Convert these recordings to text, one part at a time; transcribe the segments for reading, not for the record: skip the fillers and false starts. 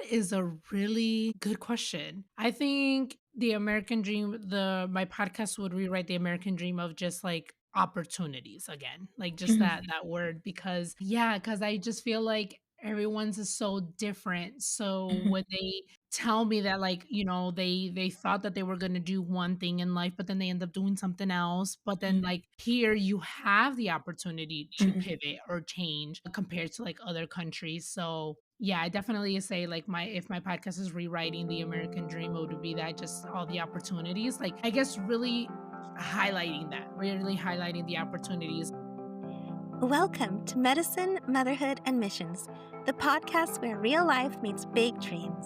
is a really good question. I think the American dream, the my podcast would rewrite the American dream of just like opportunities again. Like just Mhm, that word because I just feel like everyone's is so different. So mhm, when they tell me that like, they thought that they were going to do one thing in life but then they end up doing something else, but then mhm, like here you have the opportunity to mhm. pivot or change compared to like other countries. So yeah, I definitely say like my if my podcast is rewriting the American dream, it would be that just all the opportunities. Like I guess really highlighting the opportunities. Welcome to Medicine, Motherhood and Missions, the podcast where real life meets big dreams.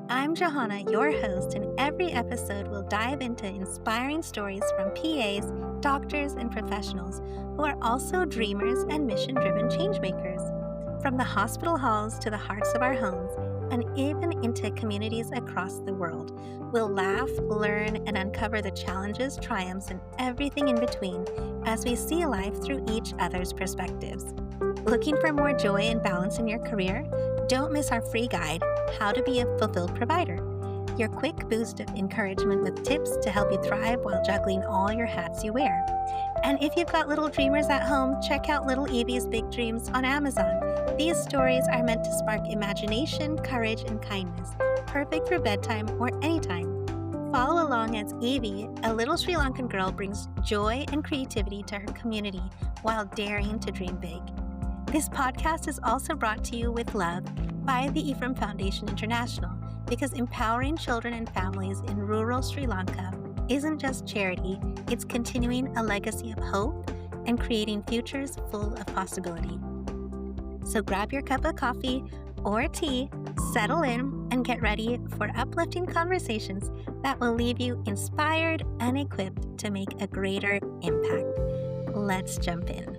I'm Johanna, your host, and every episode will dive into inspiring stories from PAs, doctors, and professionals who are also dreamers and mission driven changemakers. From the hospital halls to the hearts of our homes, and even into communities across the world, we'll laugh, learn, and uncover the challenges, triumphs, and everything in between as we see life through each other's perspectives. Looking for more joy and balance in your career? Don't miss our free guide, How to Be a Fulfilled Provider. Your quick boost of encouragement with tips to help you thrive while juggling all your hats you wear. And if you've got little dreamers at home, check out Little Evie's Big Dreams on Amazon. These stories are meant to spark imagination, courage, and kindness, perfect for bedtime or anytime. Follow along as Evie, a little Sri Lankan girl, brings joy and creativity to her community while daring to dream big. This podcast is also brought to you with love by the Ephraim Foundation International, because empowering children and families in rural Sri Lanka isn't just charity, it's continuing a legacy of hope and creating futures full of possibility. So grab your cup of coffee or tea, settle in, and get ready for uplifting conversations that will leave you inspired and equipped to make a greater impact. Let's jump in.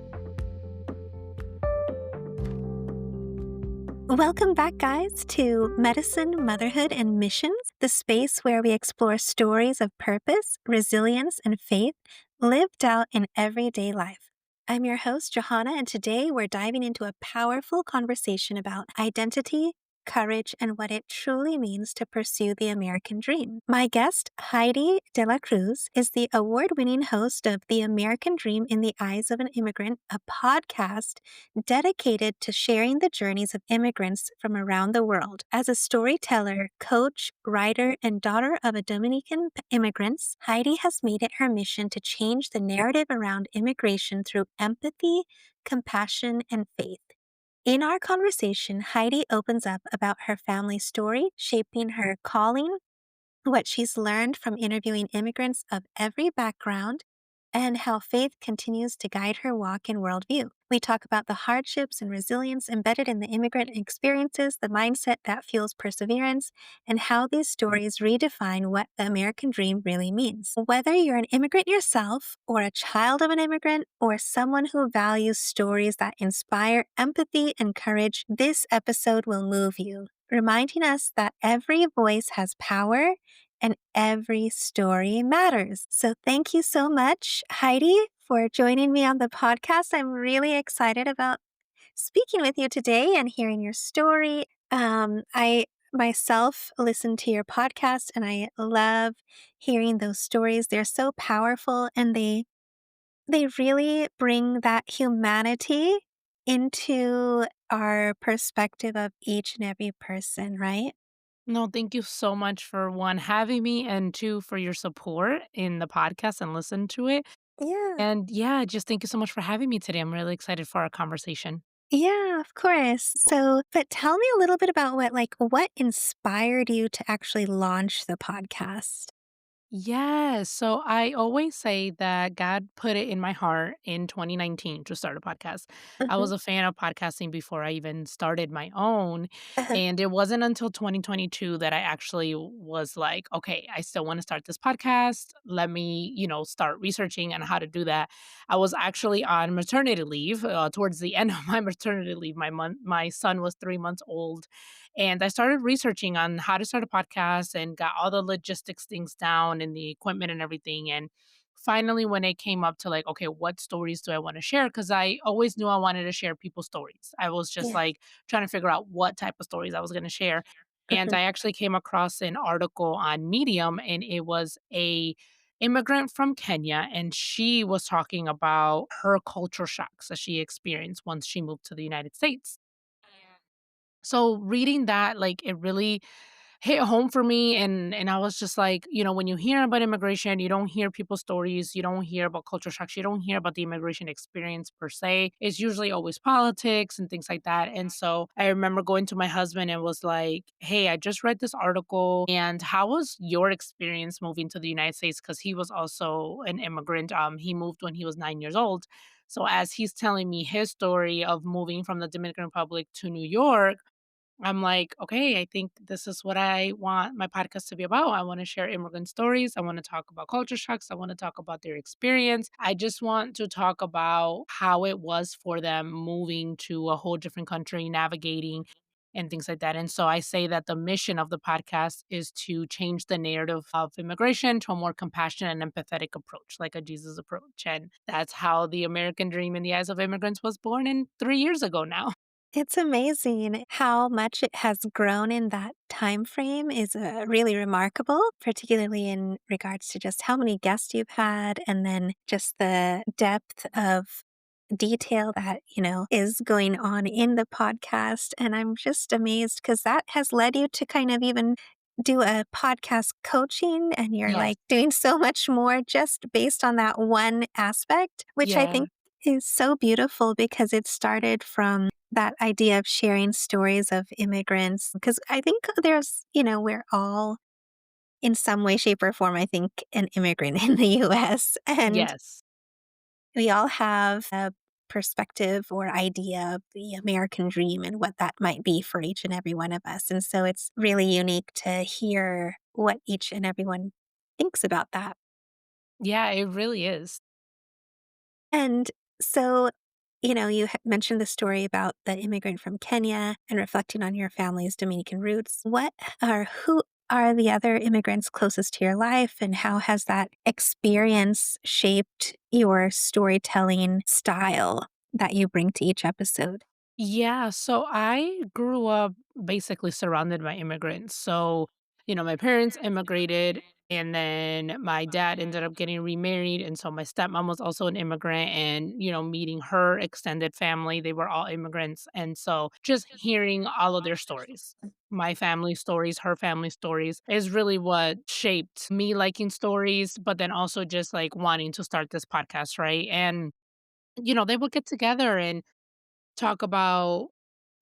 Welcome back, guys, to Medicine, Motherhood and Missions, the space where we explore stories of purpose, resilience, and faith lived out in everyday life. I'm your host, Johanna, and today we're diving into a powerful conversation about identity, courage, and what it truly means to pursue the American dream. My guest, Heidy de la Cruz, is the award-winning host of The American Dream in the Eyes of an Immigrant, a podcast dedicated to sharing the journeys of immigrants from around the world. As a storyteller, coach, writer, and daughter of a Dominican immigrants, Heidy has made it her mission to change the narrative around immigration through empathy, compassion, and faith. In our conversation, Heidy opens up about her family story shaping her calling, what she's learned from interviewing immigrants of every background, and how faith continues to guide her walk and worldview. We talk about the hardships and resilience embedded in the immigrant experiences, the mindset that fuels perseverance, and how these stories redefine what the American dream really means. Whether you're an immigrant yourself, or a child of an immigrant, or someone who values stories that inspire empathy and courage, this episode will move you, reminding us that every voice has power and every story matters. So thank you so much, Heidy, for joining me on the podcast. I'm really excited about speaking with you today and hearing your story. I myself listen to your podcast and I love hearing those stories. They're so powerful and they really bring that humanity into our perspective of each and every person, right? No, thank you so much for one having me and two for your support in the podcast and listen to it. Yeah. And yeah, just thank you so much for having me today. I'm really excited for our conversation. Yeah, of course. So, but tell me a little bit about what inspired you to actually launch the podcast? Yes. So I always say that God put it in my heart in 2019 to start a podcast. I was Mhm. a fan of podcasting before I even started my own. Uh-huh. And it wasn't until 2022 that I actually was like, okay, I still want to start this podcast. Let me, start researching on how to do that. I was actually on maternity leave towards the end of my maternity leave. My son was 3 months old and I started researching on how to start a podcast and got all the logistics things down and the equipment and everything. And finally, when it came up to like, okay, what stories do I want to share? Because I always knew I wanted to share people's stories. I was just Yeah. like trying to figure out what type of stories I was going to share. And Mhm. I actually came across an article on Medium, and it was a immigrant from Kenya, and she was talking about her culture shocks that she experienced once she moved to the United States. So reading that, like, it really hit home for me, and I was just like, when you hear about immigration, you don't hear people's stories, you don't hear about culture shocks, you don't hear about the immigration experience per se. It's usually always politics and things like that. And so I remember going to my husband and was like, "Hey, I just read this article, and how was your experience moving to the United States?" Because he was also an immigrant. He moved when he was 9 years old. So as he's telling me his story of moving from the Dominican Republic to New York, I'm like, okay, I think this is what I want my podcast to be about. I want to share immigrant stories. I want to talk about culture shocks. I want to talk about their experience. I just want to talk about how it was for them moving to a whole different country, navigating and things like that. And so I say that the mission of the podcast is to change the narrative of immigration to a more compassionate and empathetic approach, like a Jesus approach. And that's how the American dream in the eyes of immigrants was born in 3 years ago now. It's amazing how much it has grown in that time frame is, really remarkable, particularly in regards to just how many guests you've had and then just the depth of detail that, is going on in the podcast, and I'm just amazed because that has led you to kind of even do a podcast coaching, and you're, Yes. like, doing so much more just based on that one aspect, which I Yeah. think is so beautiful because it started from that idea of sharing stories of immigrants. Because I think there's we're all in some way, shape, or form, I think, an immigrant in the US, and Yes. we all have a perspective or idea of the American dream and what that might be for each and every one of us. And so it's really unique to hear what each and everyone thinks about that. Yeah, it really is. And so, you mentioned the story about the immigrant from Kenya and reflecting on your family's Dominican roots. Who are the other immigrants closest to your life, and how has that experience shaped your storytelling style that you bring to each episode? Yeah, so I grew up basically surrounded by immigrants. So, my parents immigrated, and then my dad ended up getting remarried. And so my stepmom was also an immigrant, and, meeting her extended family, they were all immigrants. And so just hearing all of their stories, my family stories, her family stories, is really what shaped me liking stories, but then also just like wanting to start this podcast, right? And, they would get together and talk about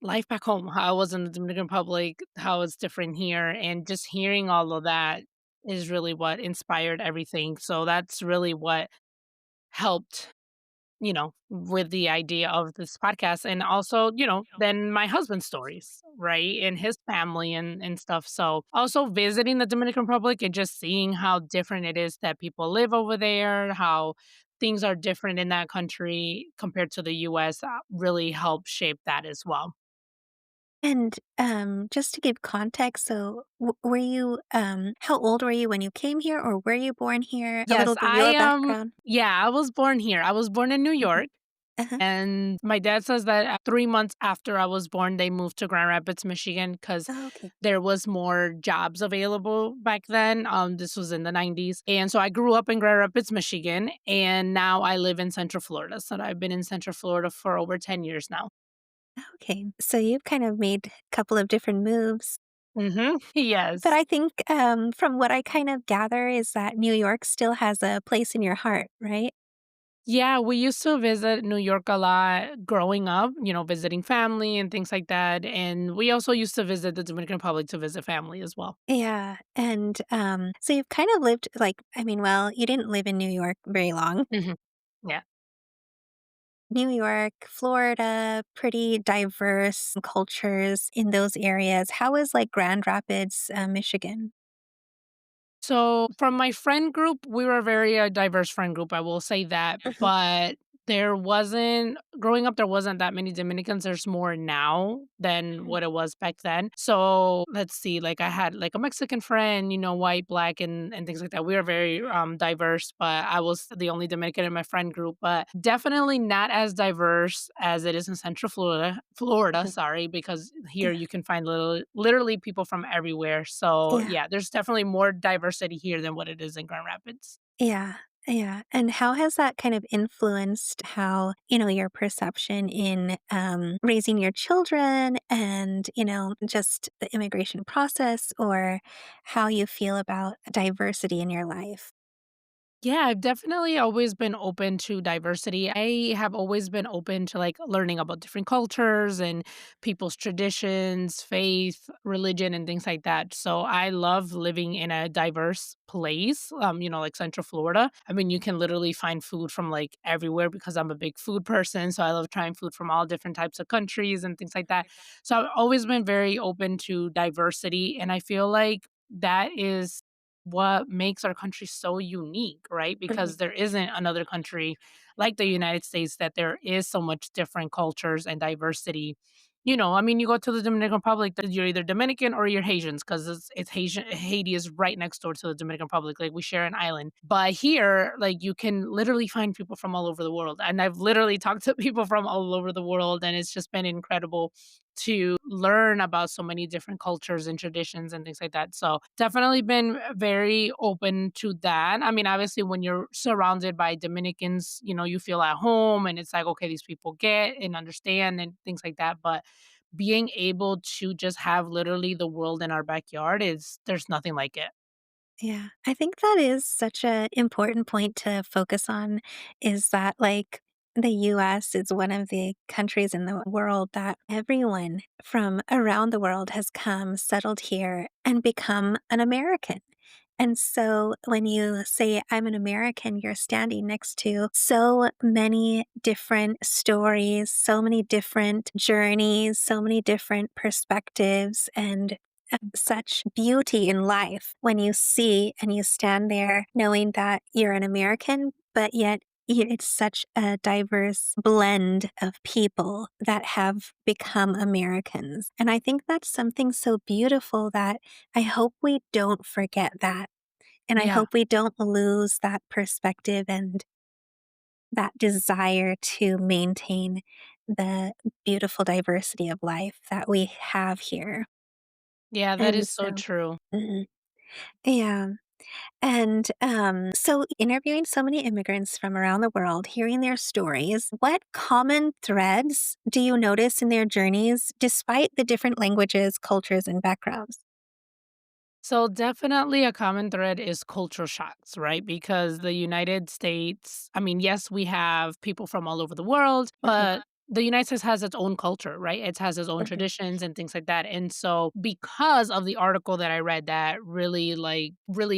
life back home, how it was in the Dominican Republic, how it's different here, and just hearing all of that is really what inspired everything. So that's really what helped, with the idea of this podcast. And also, then my husband's stories, right? And his family and stuff. So also visiting the Dominican Republic and just seeing how different it is that people live over there, how things are different in that country compared to the US really helped shape that as well. And just to give context, so were you, how old were you when you came here, or were you born here? A Yes, little bit of your background. yeah, I was born here. I was born in New Mhm. York. Uh-huh. And my dad says that 3 months after I was born, they moved to Grand Rapids, Michigan, because Oh, okay. there was more jobs available back then. This was in the '90s, and so I grew up in Grand Rapids, Michigan, and now I live in Central Florida. So I've been in Central Florida for over 10 years now. Okay. So you've kind of made a couple of different moves. Mhm. But Yes. I think, from what I kind of gather is that New York still has a place in your heart, right? Yeah, we used to visit New York a lot growing up, visiting family and things like that, and we also used to visit the Dominican Republic to visit family as well. Yeah. And so you've kind of lived like, I mean, well, you didn't live in New York very long. Mhm. Yeah. New York, Florida, pretty diverse cultures in those areas. How is like Grand Rapids, Michigan? So, from my friend group, we were a very diverse friend group, I will say that, Mhm. but There wasn't growing up, there wasn't that many Dominicans, there's more now than Mhm. what it was back then. So, let's see, like, I had, like, a Mexican friend, white, black, and things like that. We were very, diverse, but I was the only Dominican in my friend group, but definitely not as diverse as it is in Central Florida, Mhm. sorry, because here Yeah. you can find literally people from everywhere. So, Yeah. yeah, there's definitely more diversity here than what it is in Grand Rapids. Yeah. Yeah. And how has that kind of influenced how, your perception in raising your children and, just the immigration process or how you feel about diversity in your life? Yeah, I've definitely always been open to diversity. I have always been open to like learning about different cultures and people's traditions, faith, religion, and things like that. So I love living in a diverse place, like Central Florida. I mean, you can literally find food from like everywhere because I'm a big food person. So I love trying food from all different types of countries and things like that. So I've always been very open to diversity. And I feel like that is what makes our country so unique, right? Mhm. Because there isn't another country like the United States that there is so much different cultures and diversity. I mean, you go to the Dominican Republic, you're either Dominican or you're Haitians because it's Haitian. Haiti is right next door to the Dominican Republic. Like we share an island. But here, like you can literally find people from all over the world. And I've literally talked to people from all over the world, and it's just been incredible to learn about so many different cultures and traditions and things like that. So, definitely been very open to that. I mean, obviously, when you're surrounded by Dominicans, you feel at home and it's like, okay, these people get and understand and things like that. But being able to just have literally the world in our backyard there's nothing like it. Yeah, I think that is such an important point to focus on is that, like, the US is one of the countries in the world that everyone from around the world has come, settled here, and become an American. And so when you say, I'm an American, you're standing next to so many different stories, so many different journeys, so many different perspectives, and such beauty in life when you see and you stand there knowing that you're an American, but yet it's such a diverse blend of people that have become Americans. And I think that's something so beautiful that I hope we don't forget that. And I Yeah. hope we don't lose that perspective and that desire to maintain the beautiful diversity of life that we have here. Yeah, that And is so so, true. mhm. Yeah. And so, interviewing so many immigrants from around the world, hearing their stories, what common threads do you notice in their journeys despite the different languages, cultures, and backgrounds? So definitely a common thread is cultural shocks, right? Because the United States, I mean, yes, we have people from all over the world, Mhm. but the United States has its own culture, right? It has its own Mhm. traditions and things like that. And so because of the article that I read that really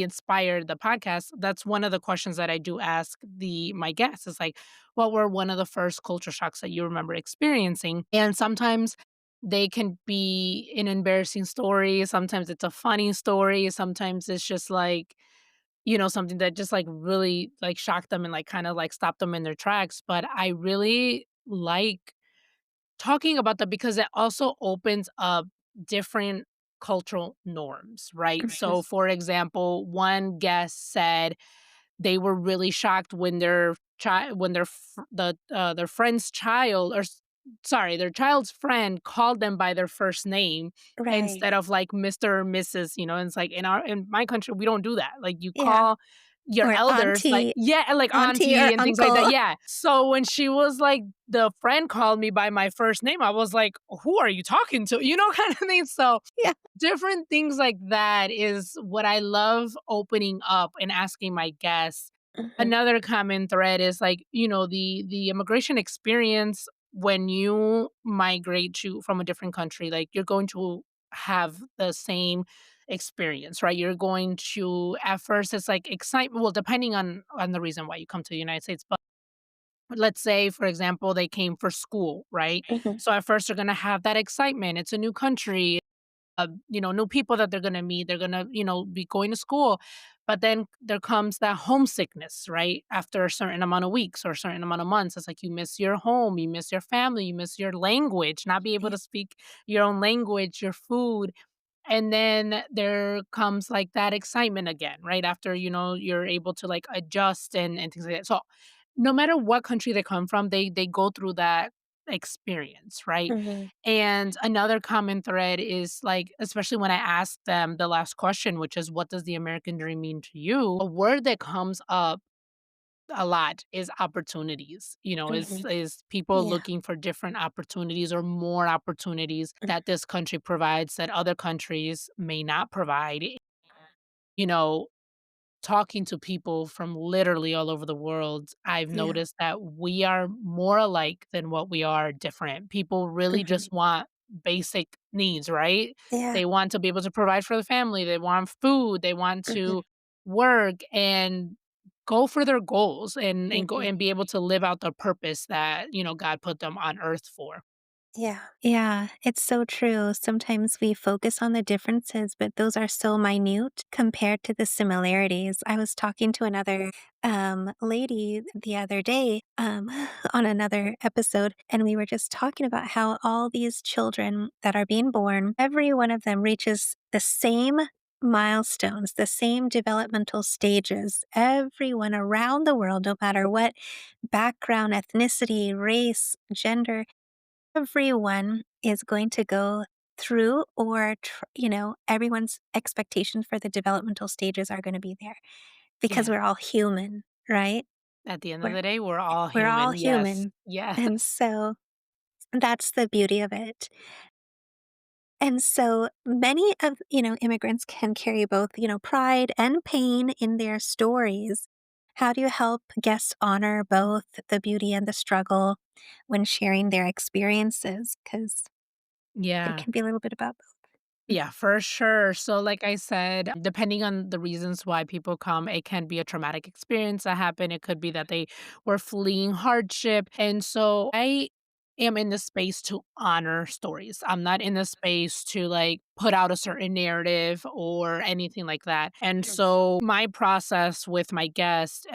inspired the podcast, that's one of the questions that I do ask the my guests is like, what were one of the first culture shocks that you remember experiencing? And sometimes they can be an embarrassing story, sometimes it's a funny story, sometimes it's just like, something that just, like, really, like, shocked them and, like, kinda, like, stopped them in their tracks, but I really like talking about that because it also opens up different cultural norms, right? Mhm. So, for example, one guest said they were really shocked when their friend's child sorry, their child's friend called them by their first name Right. instead of like Mr. or Mrs., and it's like in my country, we don't do that. Like you Yeah. call your Or elders like auntie, yeah, like auntie or auntie and things like that. uncle. Yeah. So when she was like the friend called me by my first name, I was like, who are you talking to? Kind of thing. So Yeah. different things like that is what I love opening up and asking my guests. Mhm. Another common thread is like, the immigration experience when you migrate to from a different country, like you're going to have the same experience, right? You're going to at first it's like excitement, well, depending on the reason why you come to the United States, but let's say, for example, they came for school, right? Mhm. So at first they're gonna have that excitement. It's a new country, new people that they're gonna meet. They're gonna, be going to school. But then there comes that homesickness, right? After a certain amount of weeks or a certain amount of months, it's like you miss your home, you miss your family, you miss your language, not be able Yeah. to speak your own language, your food. And then there comes like that excitement again, right? After, you're able to like adjust and things like that. So no matter what country they come from, they go through that experience, right? Mhm. And another common thread is like, especially when I ask them the last question, which is what does the American dream mean to you? A word that comes up a lot is opportunities, Mhm. is people Yeah. looking for different opportunities or more opportunities Mhm. that this country provides that other countries may not provide. You know, Talking to people from literally all over the world, I've Yeah. noticed that we are more alike than what we are different. People really Mhm. just want basic needs, right? Yeah. They want to be able to provide for the family, they want food, they want Mhm. to work and go for their goals and go Mhm. and be able to live out the purpose that, God put them on earth for. Yeah. Yeah, it's so true. Sometimes we focus on the differences, but those are so minute compared to the similarities. I was talking to another lady the other day on another episode, and we were just talking about how all these children that are being born, every one of them reaches the same milestones, the same developmental stages. Everyone around the world, no matter what background, ethnicity, race, gender, everyone is going to go through everyone's expectations for the developmental stages are gonna be there because Yeah. we're all human, right? At the end of We're the day, we're all we're all human. Yes. human, Yes. and so that's the beauty of it. And so many of, immigrants can carry both, pride and pain in their stories. How do you help guests honor both the beauty and the struggle when sharing their experiences? Because it Yeah. can be a little bit about both. Yeah, for sure. So, like I said, depending on the reasons why people come, it can be a traumatic experience that happened. It could be that they were fleeing hardship. And so I am in the space to honor stories. I'm not in the space to like put out a certain narrative or anything like that. And Mhm. so my process with my guests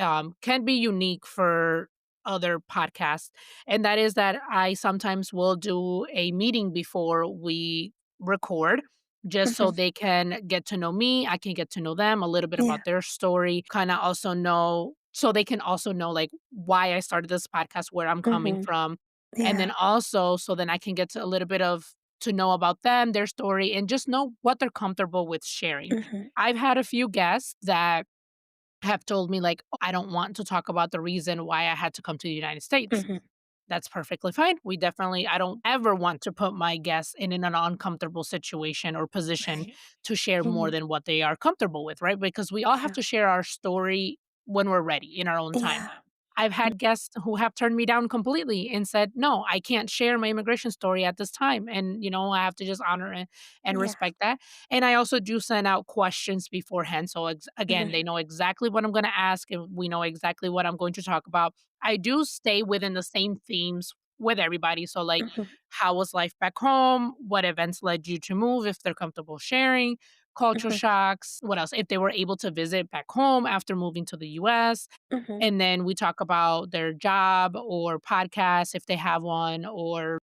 can be unique for other podcasts. And that is that I sometimes will do a meeting before we record just so Mhm. they can get to know me, I can get to know them, a little bit Yeah. about their story, kinda also know so they can also know, like, why I started this podcast, where I'm coming Mhm. from, and Yeah. then also so then I can get to a little bit of to know about them, their story, and just know what they're comfortable with sharing. Mhm. I've had a few guests that have told me, like, "Oh, I don't want to talk about the reason why I had to come to the United States." Mhm. That's perfectly fine. I don't ever want to put my guests in an uncomfortable situation or position Right. to share more Mhm. than what they are comfortable with, right? Because we all have Yeah. to share our story when we're ready in our own time. Yeah. I've had guests who have turned me down completely and said, "No, I can't share my immigration story at this time." And, I have to just honor it and Yeah. respect that. And I also do send out questions beforehand. So, again, Mhm. they know exactly what I'm going to ask and we know exactly what I'm going to talk about. I do stay within the same themes with everybody. So, like, Mhm. how was life back home? What events led you to move if they're comfortable sharing? Culture Mhm. shocks. What else? If they were able to visit back home after moving to the US, Mhm. and then we talk about their job or podcast if they have one, or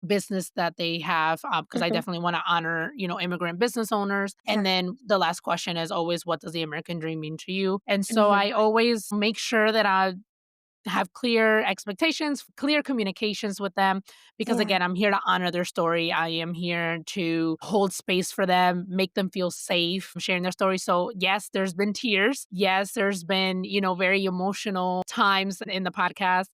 business that they have, because I Mhm. definitely want to honor, immigrant business owners. And Yeah. then the last question is always, what does the American dream mean to you? And so Mhm. I always make sure that I have clear expectations, clear communications with them, because Yeah. again, I'm here to honor their story. I am here to hold space for them, make them feel safe sharing their story. So, yes, there's been tears. Yes, there's been, very emotional times in the podcast.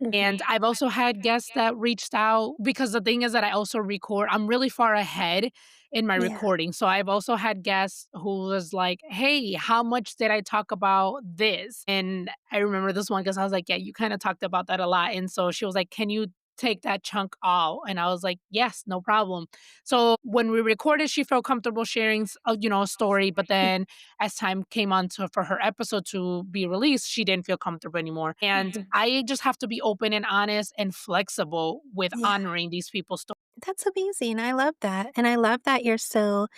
Mhm. And I've also had guests that reached out because the thing is that I also record, I'm really far ahead in my Yeah. recording. So I've also had guests who was like, "Hey, how much did I talk about this?" And I remember this one because I was like, "Yeah, you kind of talked about that a lot." And so she was like, "Can you take that chunk out?" And I was like, "Yes, no problem." So when we recorded, she felt comfortable sharing, a story. But then as time came on for her episode to be released, she didn't feel comfortable anymore. And Mhm. I just have to be open and honest and flexible with Yeah. honoring these people's stories. That's amazing. I love that. And I love that you're so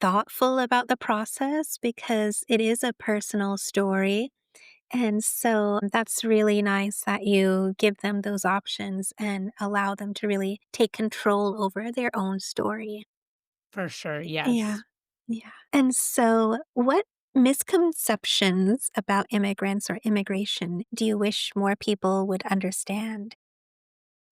thoughtful about the process because it is a personal story. And so that's really nice that you give them those options and allow them to really take control over their own story. For sure, Yeah. yes. Yeah. And so, what misconceptions about immigrants or immigration do you wish more people would understand?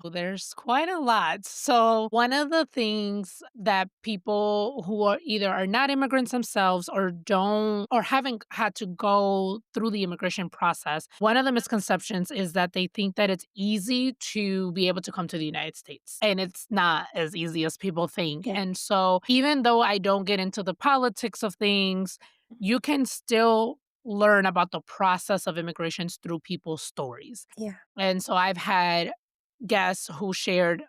Well, there's quite a lot. So, one of the things that people who are either are not immigrants themselves or don't or haven't had to go through the immigration process, one of the misconceptions is that they think that it's easy to be able to come to the United States. And it's not as easy as people think. Yeah. And so, even though I don't get into the politics of things, you can still learn about the process of immigrations through people's stories. Yeah. And so I've had guests who shared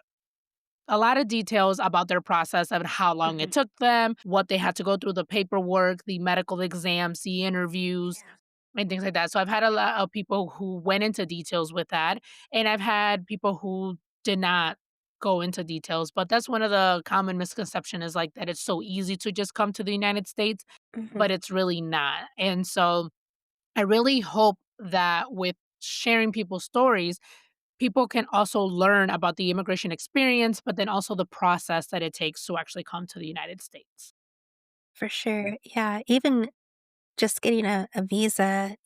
a lot of details about their process and how long it Mhm. took them, what they had to go through, the paperwork, the medical exams, the interviews, Yeah. and things like that. So I've had a lot of people who went into details with that, and I've had people who did not go into details. But that's one of the common misconception is like that it's so easy to just come to the United States, Mhm. but it's really not. And so I really hope that with sharing people's stories, people can also learn about the immigration experience, but then also the process that it takes to actually come to the United States. For sure. Yeah. Even just getting a visa,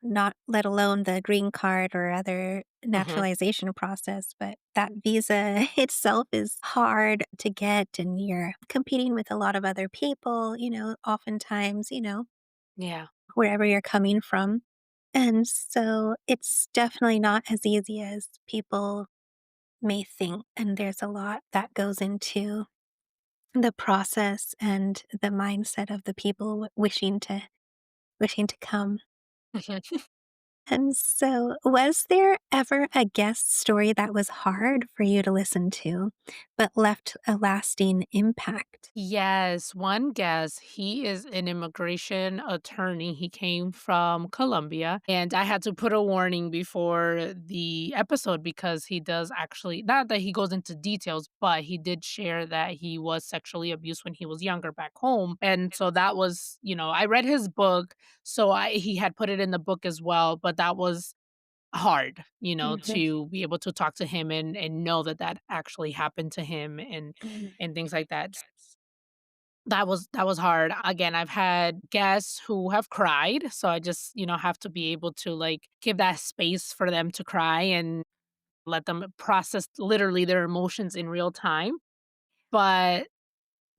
not let alone the green card or other Mhm. naturalization process, but that visa itself is hard to get and you're competing with a lot of other people, oftentimes, Yeah. wherever you're coming from. And so it's definitely not as easy as people may think. And there's a lot that goes into the process and the mindset of the people wishing to come. And so, was there ever a guest story that was hard for you to listen to, but left a lasting impact? Yes, one guest, he is an immigration attorney. He came from Colombia, and I had to put a warning before the episode because he does actually, not that he goes into details, but he did share that he was sexually abused when he was younger back home. And so that was, I read his book, so he had put it in the book as well, but that was hard, Mhm, to be able to talk to him and know that that actually happened to him mhm, and things like that. That was hard. Again, I've had guests who have cried, so I just, have to be able to, like, give that space for them to cry and let them process literally their emotions in real time. But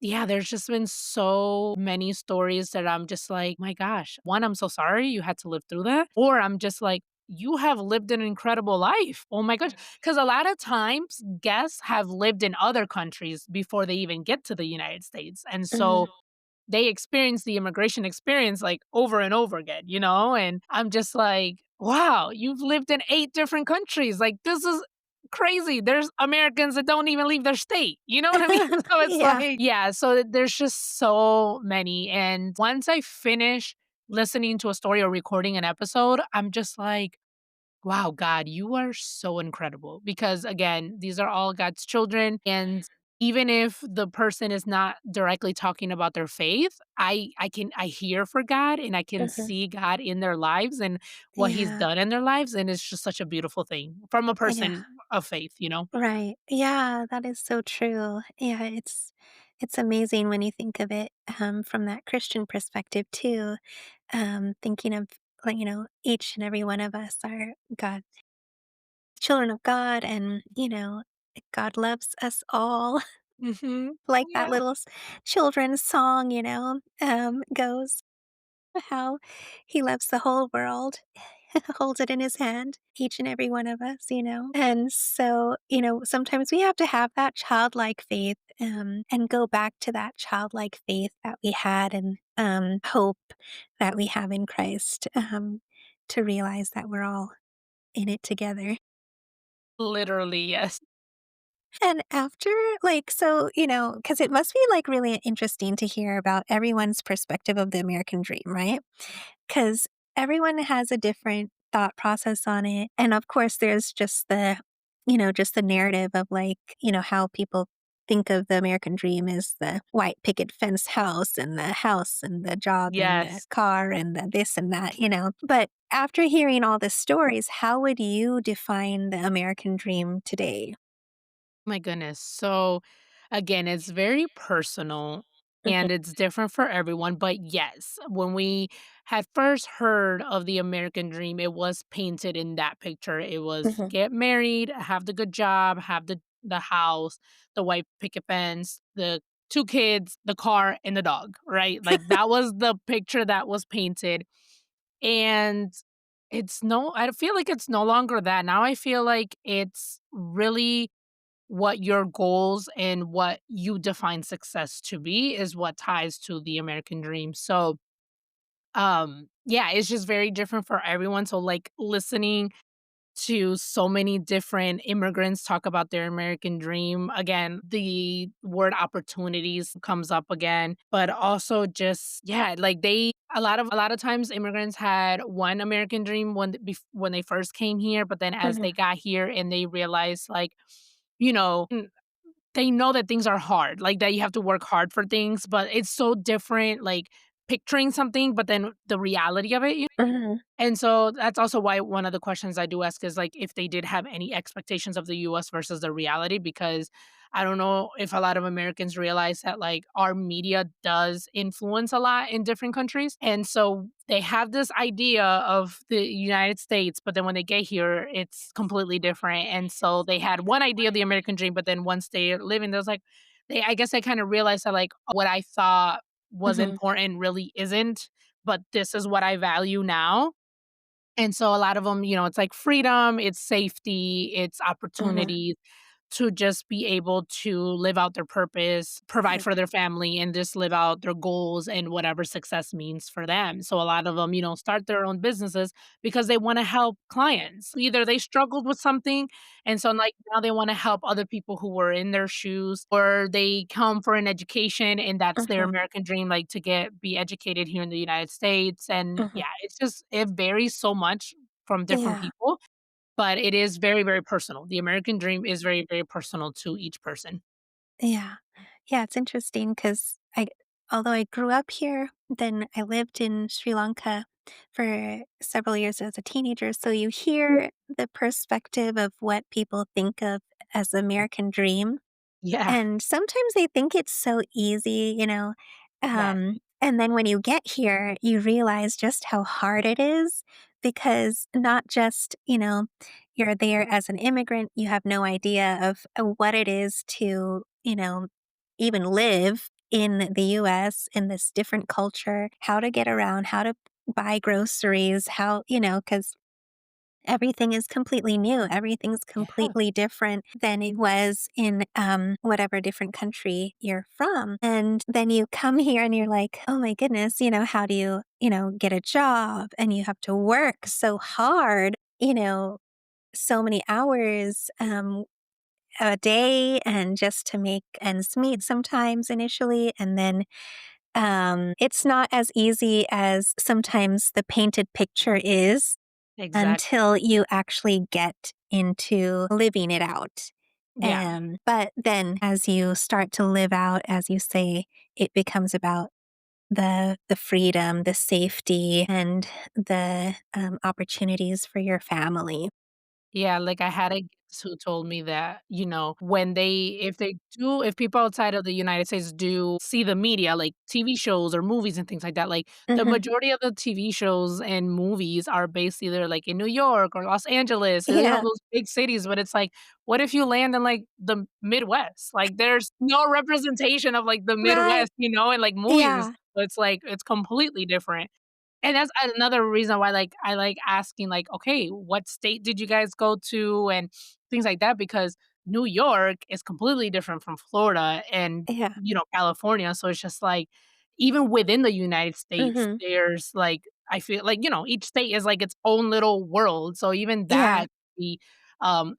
yeah, there's just been so many stories that I'm just like, "My gosh, 1, I'm so sorry you had to live through that," or I'm just like, "You have lived an incredible life. Oh my gosh," because a lot of times guests have lived in other countries before they even get to the United States, and mhm. so they experience the immigration experience, like, over and over again, and I'm just like, "Wow, you've lived in 8 different countries, like, this is crazy. There's Americans that don't even leave their state." You know what I mean? So it's Yeah. like yeah, so there's just so many, and once I finish listening to a story or recording an episode, I'm just like, wow, God, you are so incredible because again, these are all God's children and even if the person is not directly talking about their faith, I hear for God and I can Mhm. see God in their lives and what he's Yeah, done in their lives and it's just such a beautiful thing from a yeah, person of faith. right. Yeah, that is so true. Yeah, it's amazing when you think of it, from that Christian perspective too, thinking of, like, each and every one of us are God children of God and, God loves us all. Mhm. Like that Yeah. little children's song, goes, how he loves the whole world, holds it in his hand, each and every one of us, And so, sometimes we have to have that childlike faith, and go back to that childlike faith that we had and hope that we have in Christ, to realize that we're all in it together. Literally, yes. And after, like, so, because it must be like really interesting to hear about everyone's perspective of the American dream, right? Because everyone has a different thought process on it. And of course, there's just the narrative of like, how people think of the American dream as the white picket fence house and the job and the Yes. car and the this and that, you know? But after hearing all the stories, how would you define the American dream today? My goodness. So again, it's very personal Mhm, and it's different for everyone. But yes, when we had first heard of the American dream, it was painted in that picture. It was mhm, get married, have the good job, have the house, the white picket fence, the two kids, the car, and the dog, right? Like that was the picture that was painted. And I feel like it's no longer that. Now I feel like it's really what your goals and what you define success to be is what ties to the American dream. So, yeah, it's just very different for everyone. So, like, listening to so many different immigrants talk about their American dream. Again, the word opportunities comes up again, but also just yeah, like a lot of times immigrants had one American dream when they first came here, but then as mhm, they got here and they realized like they know that things are hard, like, that you have to work hard for things, but it's so different, like, picturing something, but then the reality of it. mhm. And so that's also why one of the questions I do ask is like if they did have any expectations of the US versus the reality, because I don't know if a lot of Americans realize that like our media does influence a lot in different countries. And so they have this idea of the United States, but then when they get here, it's completely different. And so they had one idea of the American dream, but then once they live in, there's like, I guess they kind of realized that like what I thought was Mhm, important really isn't, but this is what I value now. And so a lot of them, it's like freedom, it's safety, it's mhm. opportunities to just be able to live out their purpose, provide for their family, and just live out their goals and whatever success means for them. So a lot of them, start their own businesses because they wanna help clients. Either they struggled with something, and so, like, now they wanna help other people who were in their shoes, or they come for an education, and that's their Mhm, American dream, like, to be educated here in the United States, and mhm. yeah, it varies so much from different Yeah, people, but it is very, very personal. The American dream is very, very personal to each person. yeah. Yeah, it's interesting because although I grew up here, then I lived in Sri Lanka for several years as a teenager, so you hear the perspective of what people think of as the American dream. Yeah. And sometimes they think it's so easy, you know? Yes. And then when you get here, you realize just how hard it is because not just, you're there as an immigrant, you have no idea of what it is to, even live in the US in this different culture, how to get around, how to buy groceries, how, because everything is completely new. Everything's Yeah. completely different than it was in whatever different country you're from. And then you come here and you're like, oh my goodness, how do you, get a job? And you have to work so hard, so many hours a day and just to make ends meet sometimes initially. And then it's not as easy as sometimes the painted picture is Exactly. until you actually get into living it out. Yeah. But then as you start to live out, as you say, it becomes about the freedom, the safety, and the opportunities for your family. Yeah, like, I had a guest who told me that, when if people outside of the United States do see the media, like TV shows or movies and things like that, like, the Mhm. majority of the TV shows and movies are based either, like, in New York or Los Angeles, or, Yeah. those big cities, but it's like, what if you land in, like, the Midwest? Like, there's no representation of, like, the Right. Midwest, in, like, movies. Yeah. It's like, it's completely different. And that's another reason why, like, I like asking, like, "Okay, what state did you guys go to?" And things like that, because New York is completely different from Florida and, Yeah. California, so it's just like, even within the United States, Mhm. there's, like I feel like, each state is, like, its own little world, so even Yeah. that could be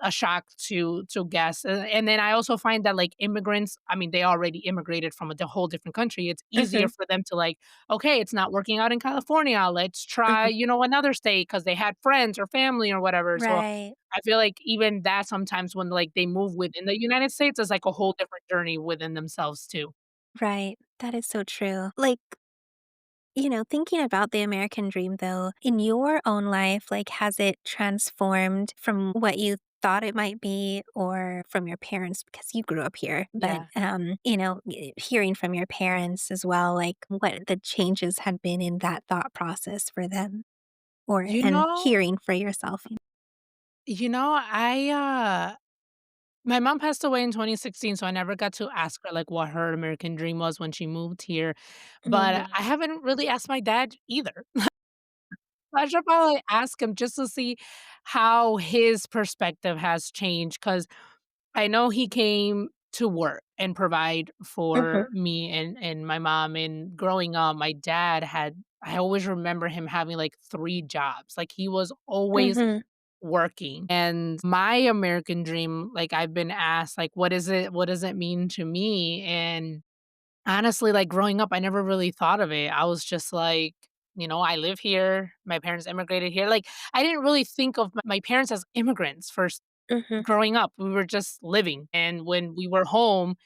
a shock to guests. And then I also find that like immigrants, I mean, they already immigrated from a whole different country. It's easier Mhm. for them to like, okay, it's not working out in California. Let's try, Mhm. another state because they had friends or family or whatever. So Right. I feel like even that sometimes when like they move within the United States is like a whole different journey within themselves too. Right. That is so true. Like, thinking about the American dream though, in your own life, like, has it transformed from what you thought it might be or from your parents because you grew up here, but, Yeah. hearing from your parents as well, like, what the changes had been in that thought process for them or You and know, hearing for yourself. I my mom passed away in 2016, so I never got to ask her, like, what her American dream was when she moved here, but Mhm. I haven't really asked my dad either. I should probably ask him just to see how his perspective has changed, because I know he came to work and provide Mhm. for me and my mom, and growing up, my dad had I always remember him having, like, 3 jobs, like, he was always Mhm. working. And my American dream, like I've been asked, like, what does it mean to me? And honestly, like growing up, I never really thought of it. I was just like, I live here. My parents immigrated here. Like I didn't really think of my parents as immigrants first Mhm. growing up. We were just living. And when we were home,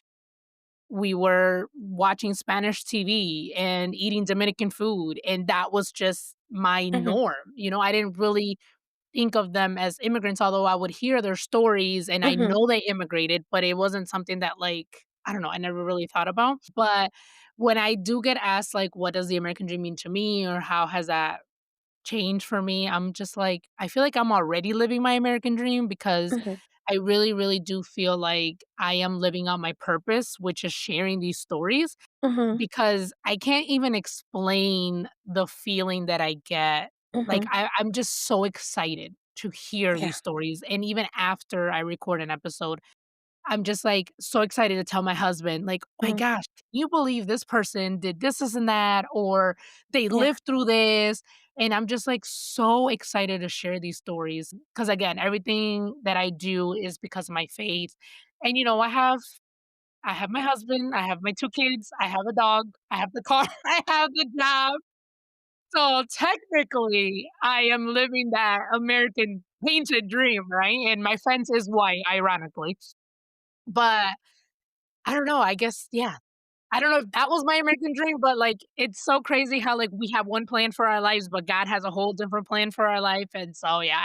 we were watching Spanish TV and eating Dominican food. And that was just my Mhm. norm. I didn't really think of them as immigrants, although I would hear their stories and I Mhm. know they immigrated, but it wasn't something that like, I don't know, I never really thought about. But when I do get asked like what does the American dream mean to me or how has that changed for me, I'm just like I feel like I'm already living my American dream because Mhm. I really really do feel like I am living out my purpose, which is sharing these stories Mhm. because I can't even explain the feeling that I get. Like, Mhm. I'm just so excited to hear Yeah. these stories, and even after I record an episode, I'm just, like, so excited to tell my husband, like, "Oh my Mhm. gosh, can you believe this person did this and that, or they Yeah. lived through this?" And I'm just, like, so excited to share these stories because again, everything that I do is because of my faith, and, I have my husband, I have my 2 kids, I have a dog, I have the car, I have the job. So, technically, I am living that American painted dream, right? And my fence is white, ironically. But I don't know, I guess yeah. I don't know if that was my American dream, but, like, it's so crazy how, like, we have one plan for our lives, but God has a whole different plan for our life, and so, yeah,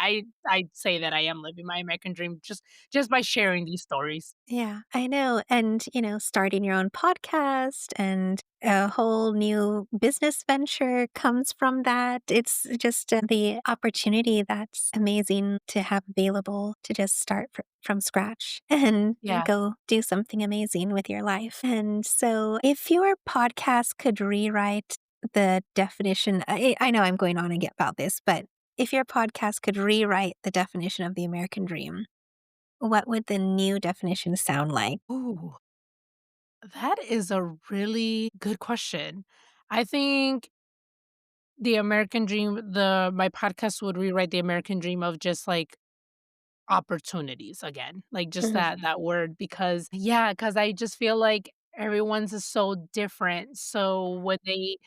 I'd say that I am living my American dream just by sharing these stories. Yeah, I know. And, starting your own podcast and a whole new business venture comes from that. It's just the opportunity that's amazing to have available to just start from scratch and Yeah. go do something amazing with your life. And so, if your podcast could rewrite the definition, I know I'm going on and get about this, but if your podcast could rewrite the definition of the American dream, what would the new definition sound like? Ooh. That is a really good question. I think the American dream the my podcast would rewrite the American dream of just, like, opportunities again, like, just Mhm. that word because yeah, because I just feel like everyone's is so different, so when they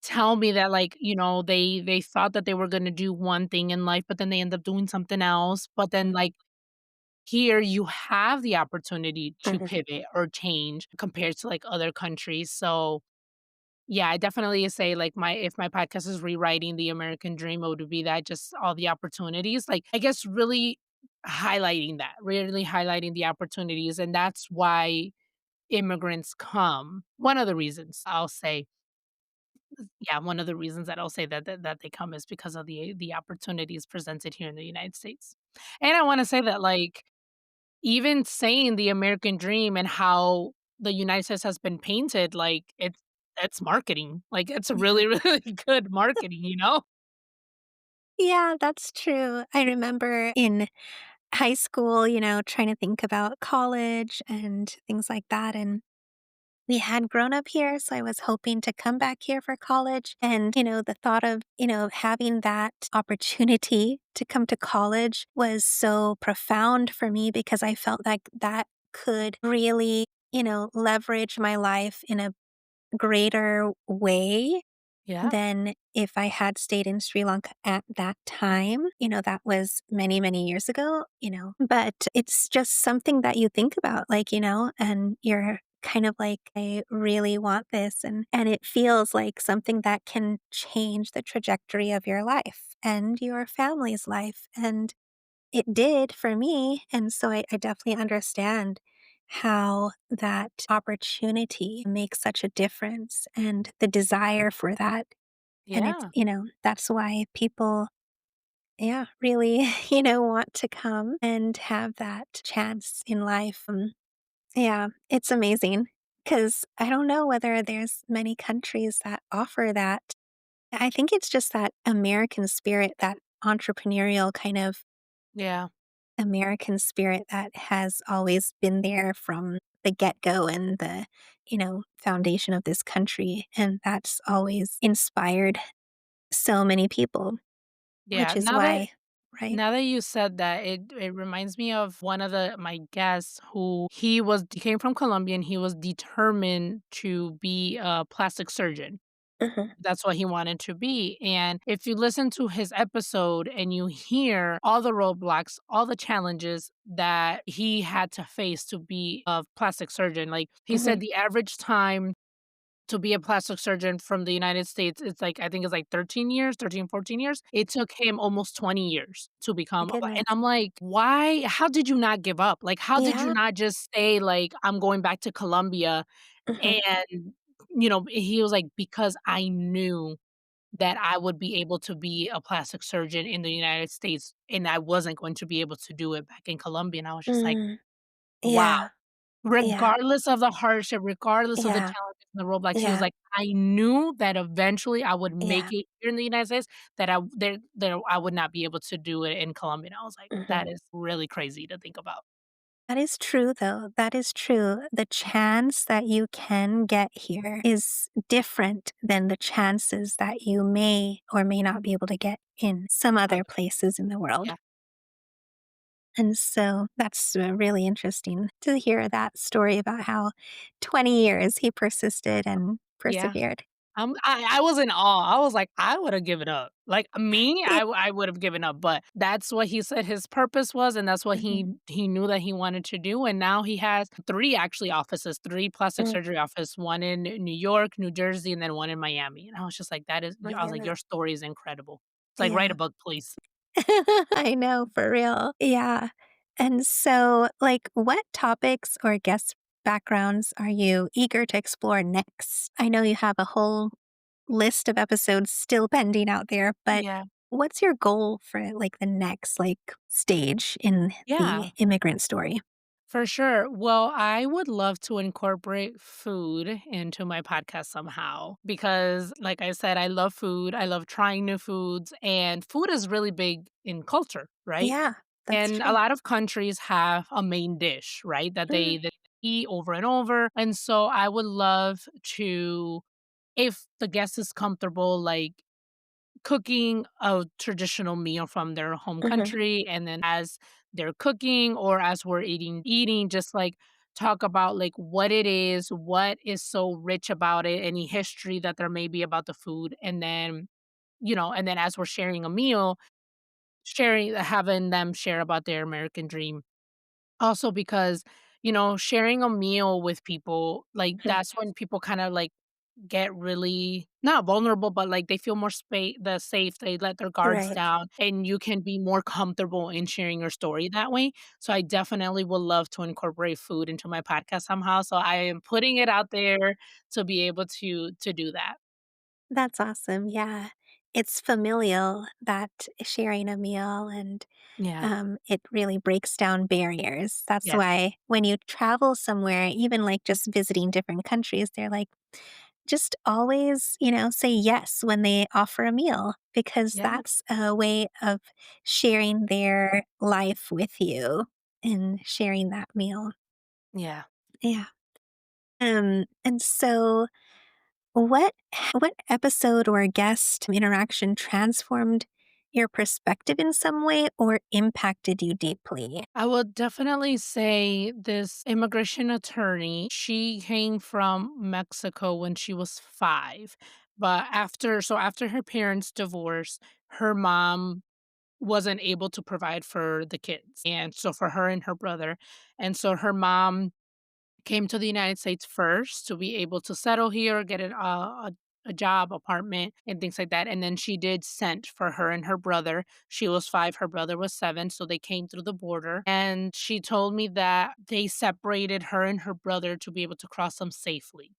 tell me that, like, they thought that they were gonna do one thing in life, but then they end up doing something else, but then, like, here you have the opportunity to Mhm. pivot or change compared to, like, other countries, so yeah, I definitely say, like, my if my podcast is rewriting the American dream, it would be that just all the opportunities, like, I guess really highlighting that, really highlighting the opportunities, and that's why immigrants come. One of the reasons I'll say yeah, one of the reasons that I'll say that they come is because of the opportunities presented here in the United States. And I wanna say that, like, even saying the American dream and how the United States has been painted, like, it's marketing. Like, it's Yeah. really, really good marketing, you know? Yeah, that's true. I remember in high school, trying to think about college and things like that, and we had grown up here, so I was hoping to come back here for college. And, the thought of, having that opportunity to come to college was so profound for me because I felt like that could really, leverage my life in a greater way Yeah. than if I had stayed in Sri Lanka at that time. That was many, many years ago, but it's just something that you think about, like, and you're kind of like, I really want this. And it feels like something that can change the trajectory of your life and your family's life. And it did for me, and so I definitely understand how that opportunity makes such a difference and the desire for that, and it's Yeah. that's why people, yeah, really, want to come and have that chance in life, yeah, it's amazing because I don't know whether there's many countries that offer that. I think it's just that American spirit, that entrepreneurial kind of Yeah. American spirit that has always been there from the get go and the, foundation of this country. And that's always inspired so many people, which Yeah. is Now that why, right? Now that you said that, it reminds me of one of my guests who he came from Colombia and he was determined to be a plastic surgeon. Mhm, That's what he wanted to be. And if you listen to his episode and you hear all the roadblocks, all the challenges that he had to face to be a plastic surgeon, like he mhm. said the average time to be a plastic surgeon from the United States, it's like I think it's like 13 years, 13, 14 years. It took him almost 20 years to My become goodness. and I'm like, "Why? How did you not give up? Like, how did you Yeah. not just say, like, I'm going back to Colombia?" Mhm, And, he was like, "Because I knew that I would be able to be a plastic surgeon in the United States, and I wasn't going to be able to do it back in Colombia." And I was just like, mm. "Wow." Yeah. Yeah. Regardless of the hardship, regardless of the Yeah. challenges and the roadblocks, he was Yeah. like, "I knew that eventually I would Yeah. make it here in the United States, that I would not be able to do it in Colombia." And I was like, Mhm. "That is really crazy to think about." That is true, though. That is true. The chance that you can get here is different than the chances that you may or may not be able to get in some other Other places in the world. Yeah, And so that's really interesting to hear that story about how 20 years he persisted and yeah. persevered. I was in awe. I was like, "I would have given up." Like, me, Yeah. I would have given up, but that's what he said his purpose was, and that's what Mhm. he knew that he wanted to do, and now he has 3 actually offices, 3 plastic Mm, surgery office, 1 in New York, New Jersey, and then 1 in Miami, and I was just like, "That is" my I was like, goodness. "Your story is incredible." It's like, "Write Yeah. a book, please." I know, for real. Yeah. And so, like, what topics or guest backgrounds are you eager to explore next? I know you have a whole list of episodes still pending out there, but Yeah. what's your goal for like the next stage in the Yeah. immigrant story? For sure. Well, I would love to incorporate food into my podcast somehow because, like I said, I love food. I love trying new foods, and food is really big in culture, right? Yeah, that's And a true. lot of countries have a main dish, right? That Mm, they eat over and over. And so I would love to, if the guest is comfortable, like cooking a traditional meal from their home mhm, country, and then as they're cooking or as we're eating, just, like, talk about, like, what it is, what is so rich about it, any history that there may be about the food, and then, and then as we're sharing a meal, having them share about their American dream. Also because, sharing a meal with people, like, mhm. that's when people kinda, like, get really not vulnerable, but, like, they feel more safe, they let their guards Right. down, and you can be more comfortable in sharing your story that way. So I definitely would love to incorporate food into my podcast somehow, so I am putting it out there to be able to do that. That's awesome. Yeah. It's familial, that sharing a meal, and Yeah. it really breaks down barriers. That's Yes. why when you travel somewhere, even like just visiting different countries, they're like, just always, say yes when they offer a meal because Yeah. that's a way of sharing their life with you and sharing that meal. Yeah. Yeah. And so what episode or guest interaction transformed your perspective in some way or impacted you deeply? I would definitely say this immigration attorney, she came from Mexico when she was 5. But after her parents' divorce, her mom wasn't able to provide for the kids. And so for her and her brother. And so her mom came to the United States first to be able to settle here, get a job, apartment, and things like that. And then she did sent for her and her brother. She was 5, her brother was 7, so they came through the border. And she told me that they separated her and her brother to be able to cross them safely.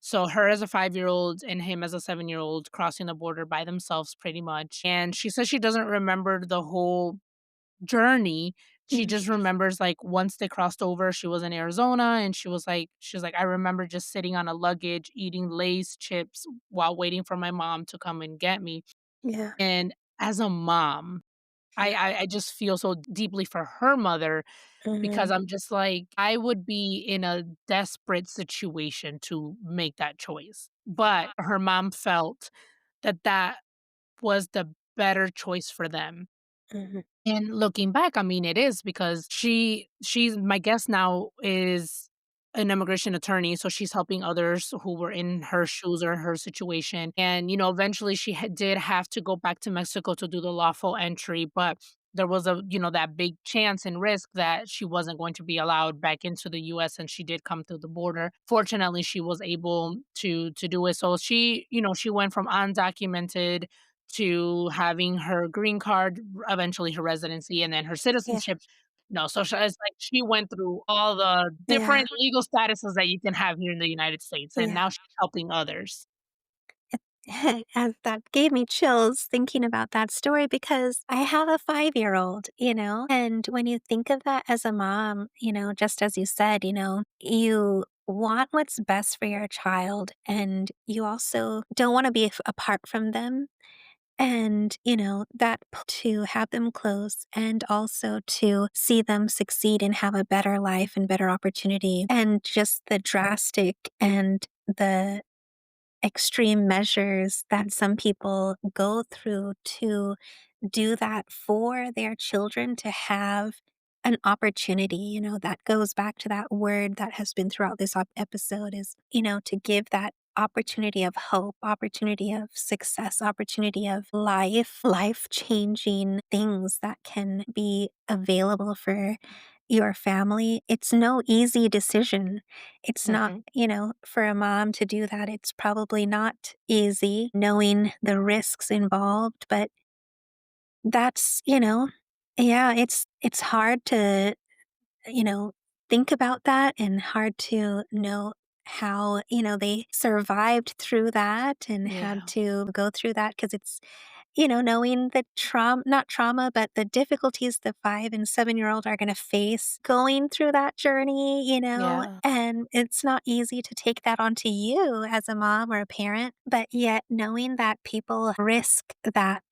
So her as a 5-year-old and him as a 7-year-old crossing the border by themselves pretty much. And she says she doesn't remember the whole journey. She Mhm. just remembers, like, once they crossed over, she was in Arizona, and she's like, "I remember just sitting on a luggage, eating Lay's chips while waiting for my mom to come and get me." Yeah. And as a mom, I just feel so deeply for her mother because Mhm. I'm just like, I would be in a desperate situation to make that choice. But her mom felt that that was the better choice for them. Mhm. And looking back, I mean, it is because she's my guest now is an immigration attorney, so she's helping others who were in her shoes or her situation. And, eventually she did have to go back to Mexico to do the lawful entry, but there was that big chance and risk that she wasn't going to be allowed back into the US and she did come through the border. Fortunately, she was able to do it. So she went from undocumented to having her green card, eventually her residency, and then her Yeah. citizenship. No, so it's like she went through all the Yeah. different legal statuses that you can have here in the United States, and Yeah. now she's helping others. And that gave me chills thinking about that story because I have a 5-year-old, and when you think of that as a mom, just as you said, you want what's best for your child and you also don't want to be apart from them. And, to have them close and also to see them succeed and have a better life and better opportunity. And just the drastic and the extreme measures that some people go through to do that for their children to have an opportunity, that goes back to that word that has been throughout this episode is, to give that opportunity of hope, opportunity of success, opportunity of life changing things that can be available for your family. It's no easy decision. It's not, Mhm. for a mom to do that, it's probably not easy knowing the risks involved, but that's, yeah, it's hard to, you know, think about that and hard to know how, they survived through that and had Yeah. to go through that because it's, knowing the trauma, not trauma, but the difficulties the 5 and 7-year-old are going to face going through that journey, Yeah. and it's not easy to take that onto you as a mom or a parent, but yet knowing that people risk that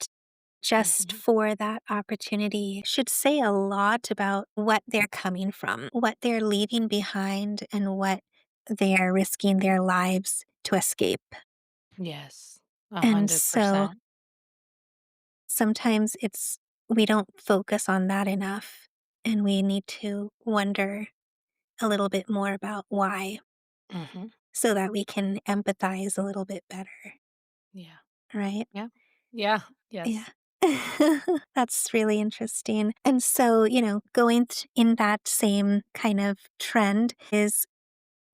just Mhm. for that opportunity should say a lot about what they're coming from, what they're leaving behind, and what they're risking their lives to escape. Yes. And so 100%. sometimes we don't focus on that enough, and we need to wonder a little bit more about why Mhm. so that we can empathize a little bit better, Yeah. right? Yeah. Yeah. Yeah. Yes. That's really interesting. And so, going in that same kind of trend is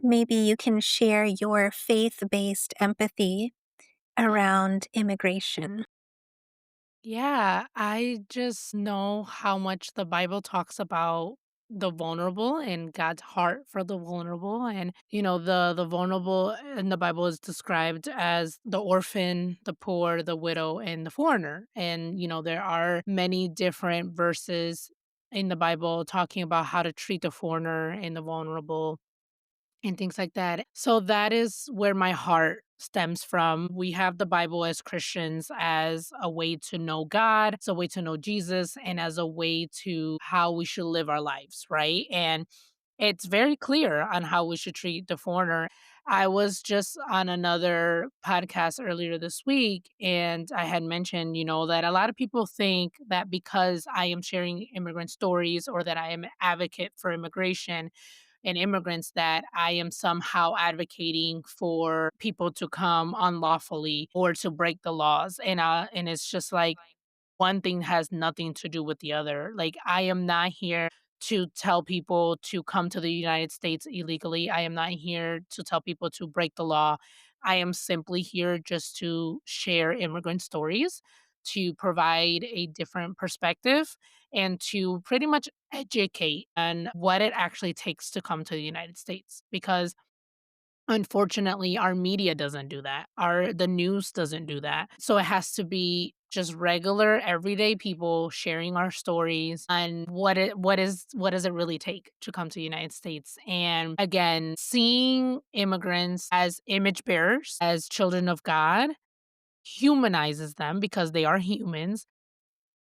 maybe you can share your faith based empathy Mhm. around immigration. Yeah, I just know how much the Bible talks about the vulnerable and God's heart for the vulnerable. And the vulnerable in the Bible is described as the orphan, the poor, the widow, and the foreigner. And there are many different verses in the Bible talking about how to treat the foreigner and the vulnerable and things like that. So that is where my heart stems from. We have the Bible as Christians as a way to know God, as a way to know Jesus, and as a way to how we should live our lives, right? And It's very clear on how we should treat the foreigner. I was just on another podcast earlier this week, and I had mentioned, that a lot of people think that because I am sharing immigrant stories or that I am an advocate for immigration and immigrants, that I am somehow advocating for people to come unlawfully or to break the laws. And it's just like one thing has nothing to do with the other. Like, I am not here to tell people to come to the United States illegally. I am not here to tell people to break the law. I am simply here just to share immigrant stories, to provide a different perspective, and to pretty much educate on what it actually takes to come to the United States. Because unfortunately, our media doesn't do that. The news doesn't do that. So it has to be just regular everyday people sharing our stories and what does it really take to come to the United States. And again, seeing immigrants as image bearers, as children of God, humanizes them because they are humans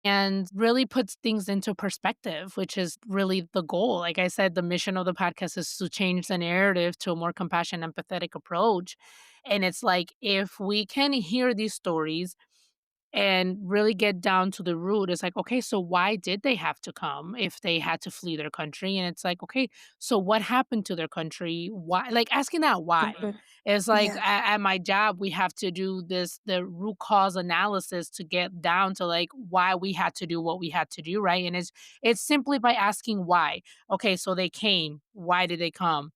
and really puts things into perspective, which is really the goal. Like I said, the mission of the podcast is to change the narrative to a more compassionate, empathetic approach. And it's like, if we can hear these stories and really get down to the root, it's like, okay, so why did they have to come if they had to flee their country? And it's like, okay, so what happened to their country? Why? Like asking that why. Mhm. It's like Yeah. at my job, we have to do the root cause analysis to get down to like why we had to do what we had to do, right? And it's simply by asking why. Okay, so they came. Why did they come?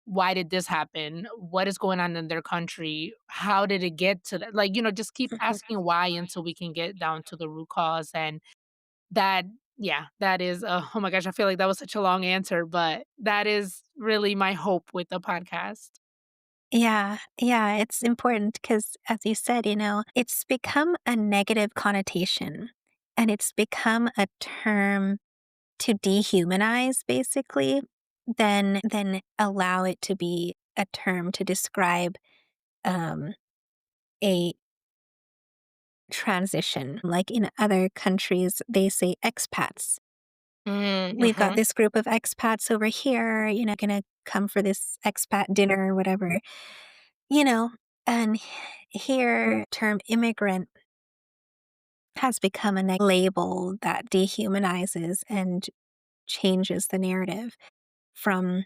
Why did this happen? What is going on in their country? How did it get to that? Like, just keep Mhm. asking why until we can get down to the root cause. And that, yeah, that is, oh my gosh, I feel like that was such a long answer, but that is really my hope with the podcast. Yeah, yeah, it's important because, as you said, it's become a negative connotation and it's become a term to dehumanize, basically, then allow it to be a term to describe um, a transition. Like in other countries, they say expats. We've got Mm-hmm. this group of expats over here, gonna come for this expat dinner or whatever, you know, and here term immigrant has become a label that dehumanizes and changes the narrative from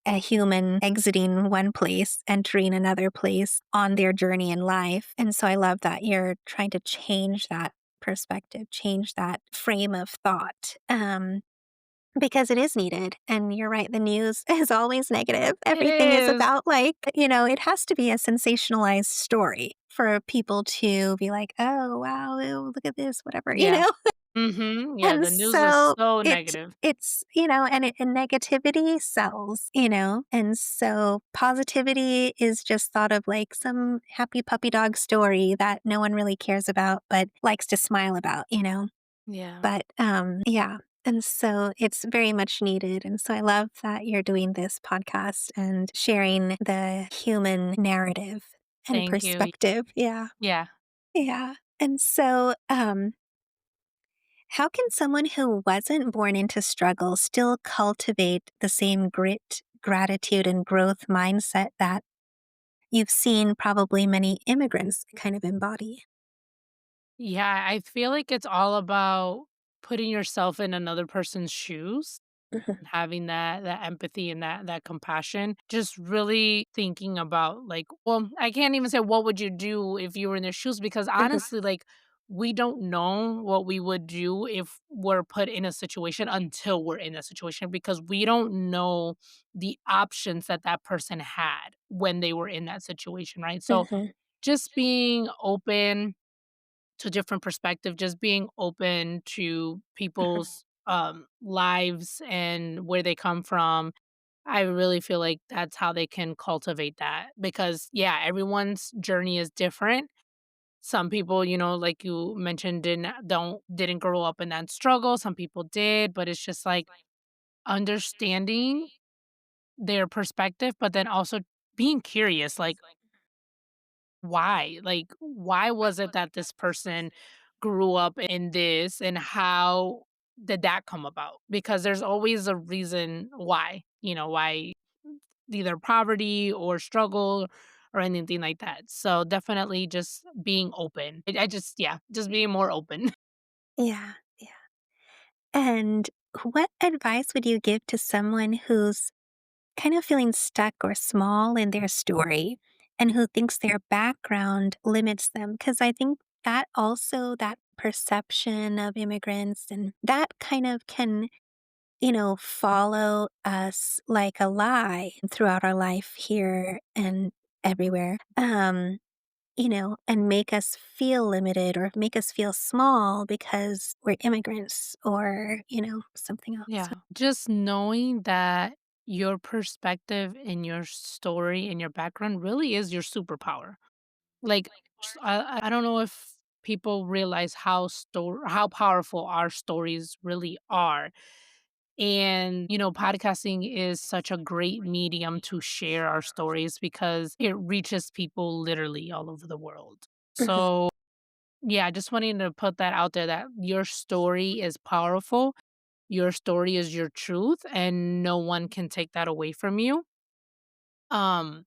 a human exiting one place, entering another place on their journey in life. And so I love that you're trying to change that perspective, change that frame of thought. Because it is needed. And you're right, the news is always negative. It Everything is is. about, like, it has to be a sensationalized story for people to be like, oh, wow, ew, look at this, whatever, Yeah. Mm-hmm. Yeah. And The news is so so it negative. it's, and negativity sells, and so positivity is just thought of like some happy puppy dog story that no one really cares about but likes to smile about. Yeah. But, yeah, and so it's very much needed, and so I love that you're doing this podcast and sharing the human narrative and Thank you. perspective. Yeah, Yeah. yeah, and so, how can someone who wasn't born into struggle still cultivate the same grit, gratitude, and growth mindset that you've seen probably many immigrants kind of embody? Yeah. I feel like it's all about putting yourself in another person's shoes, Mhm, having that empathy and that compassion, just really thinking about like, well, I can't even say what would you do if you were in their shoes, because mhm, honestly, like, we don't know what we would do if we're put in a situation until we're in a situation, because we don't know the options that that person had when they were in that situation, right? So mhm, just being open to different perspective, just being open to mhm, people's lives and where they come from. I really feel like that's how they can cultivate that, because yeah, everyone's journey is different. Some people, like you mentioned, didn't grow up in that struggle. Some people did, but it's just like understanding their perspective, but then also being curious, like, why? Like, why was it that this person grew up in this, and how did that come about? Because there's always a reason why, why either poverty or struggle or anything like that. So definitely just being open. I just, yeah, just being more open. Yeah, yeah. And what advice would you give to someone who's kind of feeling stuck or small in their story and who thinks their background limits them? Because I think that also, that perception of immigrants and that kind of can, follow us like a lie throughout our life here and everywhere. And make us feel limited or make us feel small because we're immigrants or, something else. Yeah. Just knowing that your perspective and your story and your background really is your superpower. Like, I don't know if people realize how powerful our stories really are. And, podcasting is such a great medium to share our stories because it reaches people literally all over the world. Mhm. So, yeah, just wanting to put that out there that your story is powerful. Your story is your truth, and no one can take that away from you. Um,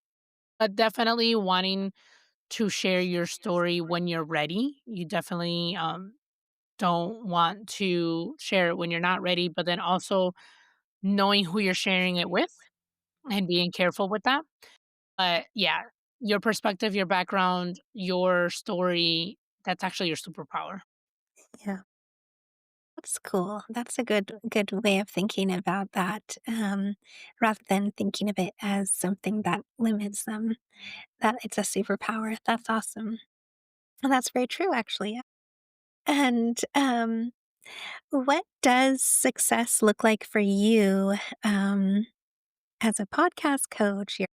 but definitely wanting to share your story when you're ready. You definitely don't want to share it when you're not ready, but then also knowing who you're sharing it with and being careful with that. But yeah, your perspective, your background, your story, that's actually your superpower. Yeah. That's cool. That's a good way of thinking about that, rather than thinking of it as something that limits them, that it's a superpower. That's awesome. And that's very true, actually. And, what does success look like for you, as a podcast coach, you're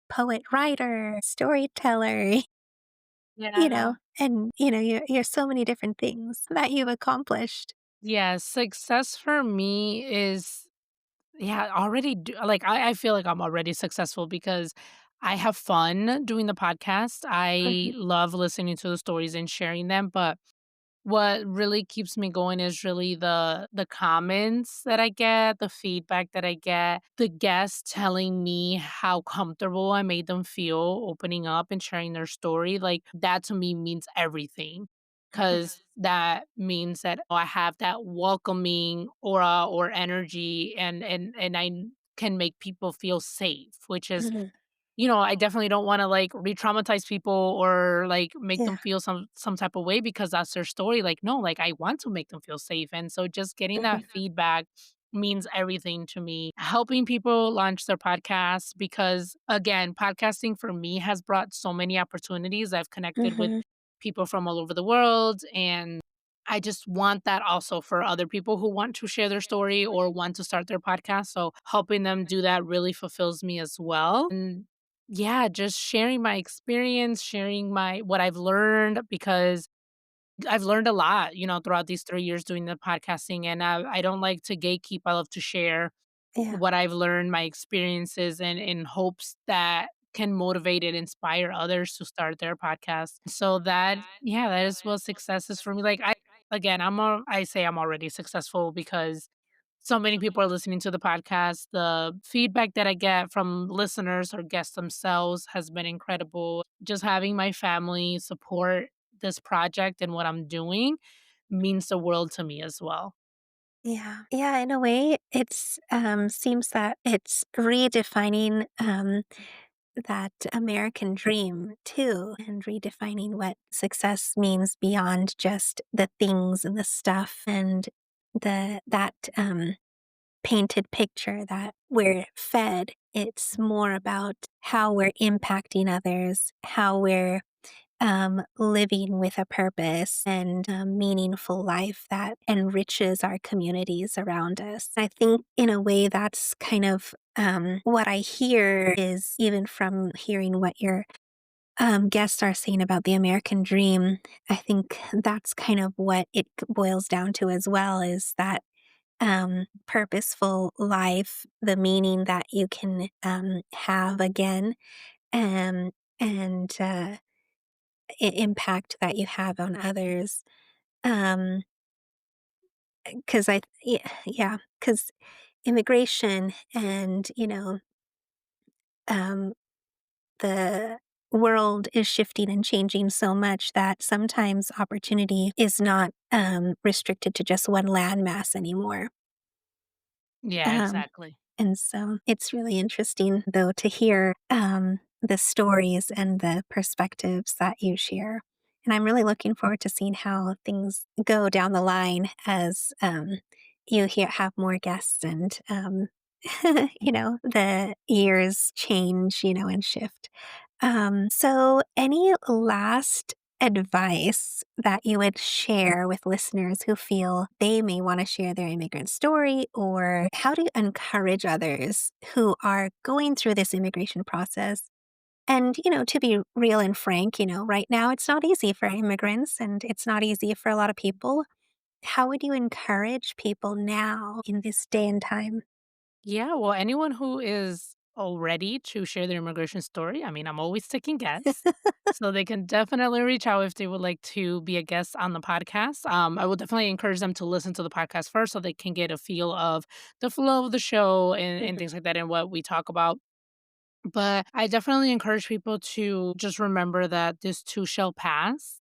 a poet, writer, storyteller, Yeah. and, you're so many different things that you've accomplished. Yeah, success for me is yeah, already like I feel like I'm already successful because I have fun doing the podcast. I Mhm, love listening to the stories and sharing them, but what really keeps me going is really the comments that I get, the feedback that I get, the guests telling me how comfortable I made them feel opening up and sharing their story. Like that to me means everything. mhm, Cause that means that I have that welcoming aura or energy and I can make people feel safe, which is mhm. I definitely don't wanna, like, re-traumatize people or, like, make Yeah. them feel some type of way because that's their story, like, no, like, I want to make them feel safe, and so just getting that Mhm. feedback means everything to me. Helping people launch their podcasts because, again, podcasting for me has brought so many opportunities. I've connected with Mhm. people from all over the world, and I just want that also for other people who want to share their story or want to start their podcast, so helping them do that really fulfills me as well, and yeah, just sharing my experience, sharing my what I've learned because I've learned a lot, throughout these 3 years doing the podcasting, and I don't like to gatekeep, I love to share Yeah. what I've learned, my experiences, and in hopes that can motivate and inspire others to start their podcast. So that yeah, that is what success is for me. Like I say I'm already successful because so many people are listening to the podcast. The feedback that I get from listeners or guests themselves has been incredible. Just having my family support this project and what I'm doing means the world to me as well. Yeah. Yeah, in a way, it's, seems that it's redefining, that American dream too, and redefining what success means beyond just the things and the stuff and that painted picture that we're fed. It's more about how we're impacting others, how we're living with a purpose and a meaningful life that enriches our communities around us. I think, in a way, that's kind of what I hear is even from hearing what your guests are saying about the American dream. I think that's kind of what it boils down to as well is that purposeful life, the meaning that you can have again, um, and impact that you have on others. Um, 'Cause yeah, 'cause immigration and, um, the world is shifting and changing so much that sometimes opportunity is not, restricted to just one landmass anymore. Yeah, Um, exactly. and so it's really interesting, though, to hear, the stories and the perspectives that you share. And I'm really looking forward to seeing how things go down the line as, have more guests and, the years change, and shift. So any last advice that you would share with listeners who feel they may want to share their immigrant story, or how do you encourage others who are going through this immigration process? And, to be real and frank, right now it's not easy for immigrants and it's not easy for a lot of people. How would you encourage people now in this day and time? Yeah, well, anyone who is all ready to share their immigration story, I mean, I'm always taking guests. So they can definitely reach out if they would like to be a guest on the podcast. I will definitely encourage them to listen to the podcast first so they can get a feel of the flow of the show and Mhm. things like that and what we talk about. But I definitely encourage people to just remember that this too shall pass.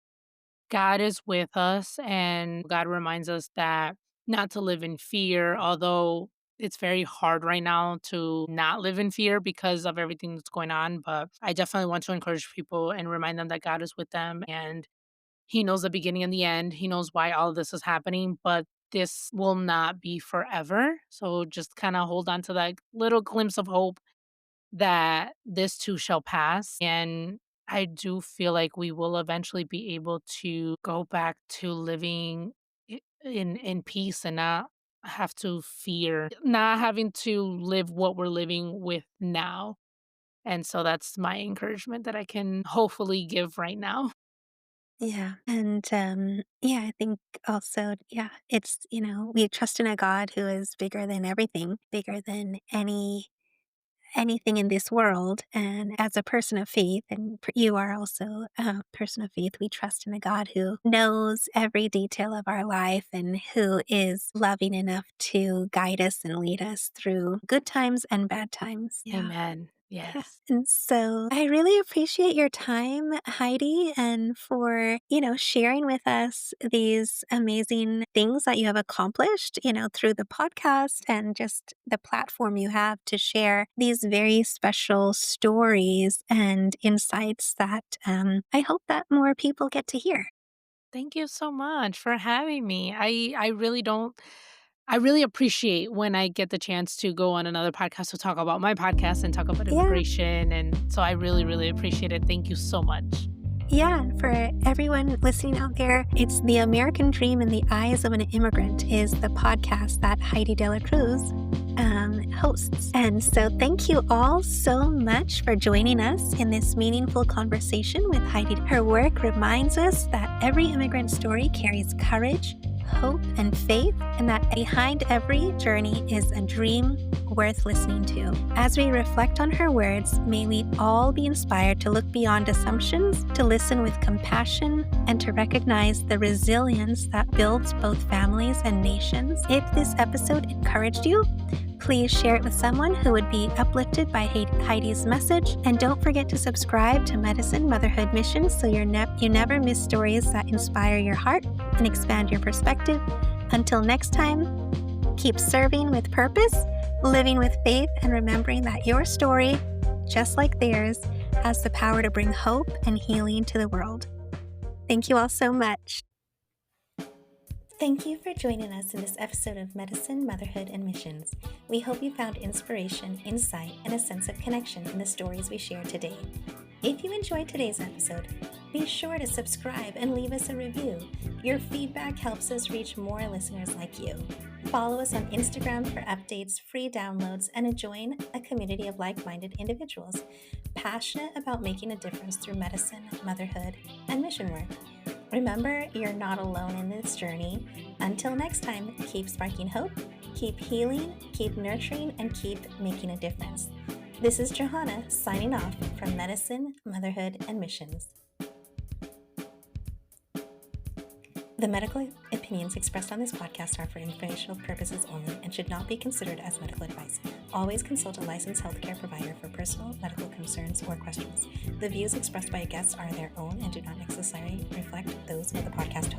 God is with us, and God reminds us that not to live in fear, although it's very hard right now to not live in fear because of everything that's going on. But I definitely want to encourage people and remind them that God is with them and He knows the beginning and the end. He knows why all of this is happening, but this will not be forever. So just kind of hold on to that little glimpse of hope that this too shall pass. And I do feel like we will eventually be able to go back to living in peace and not have to fear not having to live what we're living with now. And so that's my encouragement that I can hopefully give right now. Yeah. And yeah, I think also, yeah, it's, we trust in a God who is bigger than everything, bigger than anything in this world. And as a person of faith, and you are also a person of faith, we trust in a God who knows every detail of our life and who is loving enough to guide us and lead us through good times and bad times. Yeah. Amen. Yeah. Yes. And so I really appreciate your time, Heidi, and for, sharing with us these amazing things that you have accomplished, through the podcast and just the platform you have to share these very special stories and insights that I hope that more people get to hear. Thank you so much for having me. I really appreciate when I get the chance to go on another podcast to talk about my podcast and talk about Yeah. immigration, and so I really, really appreciate it. Thank you so much. Yeah, for everyone listening out there, it's The American Dream in the Eyes of an Immigrant is the podcast that Heidi de la Cruz hosts. And so thank you all so much for joining us in this meaningful conversation with Heidi. Her work reminds us that every immigrant story carries courage, hope, and faith, and that behind every journey is a dream worth listening to. As we reflect on her words, may we all be inspired to look beyond assumptions, to listen with compassion, and to recognize the resilience that builds both families and nations. If this episode encouraged you, please share it with someone who would be uplifted by Heidi's message. And don't forget to subscribe to Medicine, Motherhood, Missions so you never miss stories that inspire your heart and expand your perspective. Until next time, keep serving with purpose, living with faith, and remembering that your story, just like theirs, has the power to bring hope and healing to the world. Thank you all so much. Thank you for joining us in this episode of Medicine, Motherhood, and Missions. We hope you found inspiration, insight, and a sense of connection in the stories we shared today. If you enjoyed today's episode, be sure to subscribe and leave us a review. Your feedback helps us reach more listeners like you. Follow us on Instagram for updates, free downloads, and join a community of like-minded individuals passionate about making a difference through medicine, motherhood, and mission work. Remember, you're not alone in this journey. Until next time, keep sparking hope, keep healing, keep nurturing, and keep making a difference. This is Johanna signing off from Medicine, Motherhood, and Missions. The medical opinions expressed on this podcast are for informational purposes only and should not be considered as medical advice. Always consult a licensed healthcare provider for personal medical concerns or questions. The views expressed by guests are their own and do not necessarily reflect those of the podcast